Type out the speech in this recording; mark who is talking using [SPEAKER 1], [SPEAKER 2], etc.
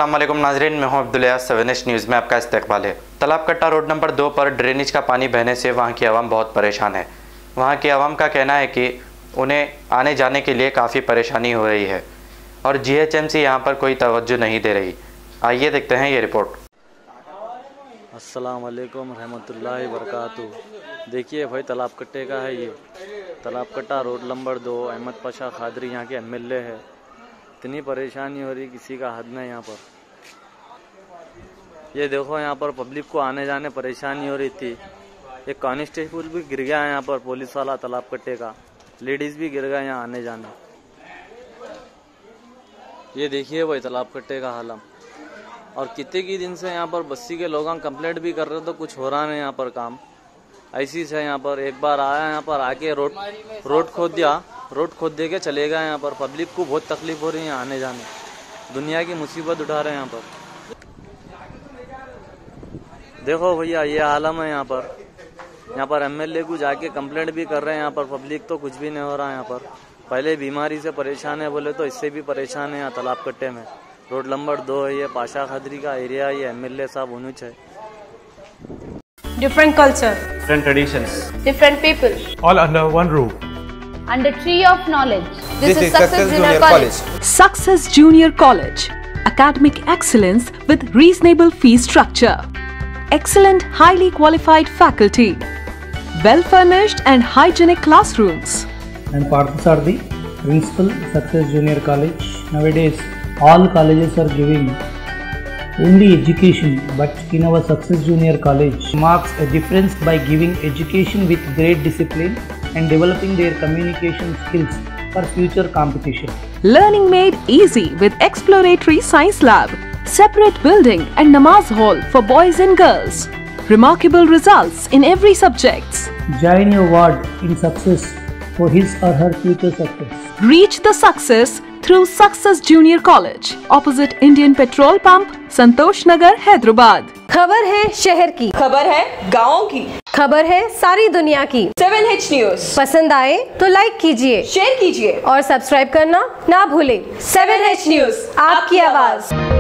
[SPEAKER 1] अस्सलाम वालेकुम नाज़रीन, मैं हूं अब्दुल 7 न्यूज़ में आपका इस्तकबाल है। तालाब कट्टा रोड नंबर 2 पर ड्रेनेज का पानी बहने से वहां की आवाम बहुत परेशान है। वहां की आवाम का कहना है कि उन्हें आने जाने के लिए काफ़ी परेशानी हो रही है और GHMC यहां पर कोई तवज्जो नहीं दे रही। आइए देखते हैं ये रिपोर्ट।
[SPEAKER 2] अस्सलाम वालेकुम रहमतुल्लाहि बरकातुहू। देखिए भाई, तालाब कट्टे का है ये। तालाब कट्टा रोड नंबर 2, अहमद पाशा खादरी यहाँ के MLA है। इतनी परेशानी हो रही, किसी का हद नहीं यहाँ पर। ये देखो, यहाँ पर पब्लिक को आने जाने परेशानी हो रही थी। एक कांस्टेबल भी गिर गया है यहाँ पर, पुलिस वाला तालाब कट्टे का। लेडीज भी गिर गए यहाँ आने जाने। ये देखिए भाई तालाब कट्टे का हालत। और कितने की दिन से यहाँ पर बस्ती के लोग कंप्लेंट भी कर रहे, तो कुछ हो रहा नहीं यहाँ पर काम। ऐसी है यहाँ पर। एक बार आया यहाँ पर, आके रोड खोद दिया, रोड खोद दे के चले गए। यहाँ पर पब्लिक को बहुत तकलीफ हो रही है आने जाने। दुनिया की मुसीबत उठा रहे हैं यहाँ पर। देखो भैया, ये आलम है यहाँ पर। यहाँ पर MLA को जाके कंप्लेंट भी कर रहे हैं यहाँ पर। पब्लिक तो कुछ भी नहीं हो रहा है यहाँ पर। पहले बीमारी से परेशान है बोले, तो इससे भी परेशान है यहाँ तालाब कट्टे में। रोड नंबर 2 है ये, पाशा खादरी का एरिया। ये MLA साहब उनुच है।
[SPEAKER 3] Different culture,
[SPEAKER 4] different traditions,
[SPEAKER 3] different people,
[SPEAKER 4] all under one roof.
[SPEAKER 5] Under tree of knowledge.
[SPEAKER 6] This is Success Junior College.
[SPEAKER 7] Success Junior College. Academic excellence with reasonable fee structure. Excellent, highly qualified faculty. Well-furnished and hygienic classrooms.
[SPEAKER 8] And Parthasarthi, Principal, Success Junior College. Nowadays, all colleges are giving only education, but in our Success Junior College marks a difference by giving education with great discipline and developing their communication skills for future competition.
[SPEAKER 7] Learning made easy with exploratory science lab, separate building and namaz hall for boys and girls. Remarkable results in every subject.
[SPEAKER 8] Join your ward in success for his or her future success.
[SPEAKER 7] Reach the success through Success Junior College, opposite Indian Petrol Pump, Santosh Nagar, Hyderabad.
[SPEAKER 3] खबर है शहर की, खबर है गाँव की, खबर है सारी दुनिया की। 7H न्यूज़ पसंद आए तो लाइक कीजिए, शेयर कीजिए और सब्सक्राइब करना ना भूलें। 7H न्यूज़, आपकी आवाज़।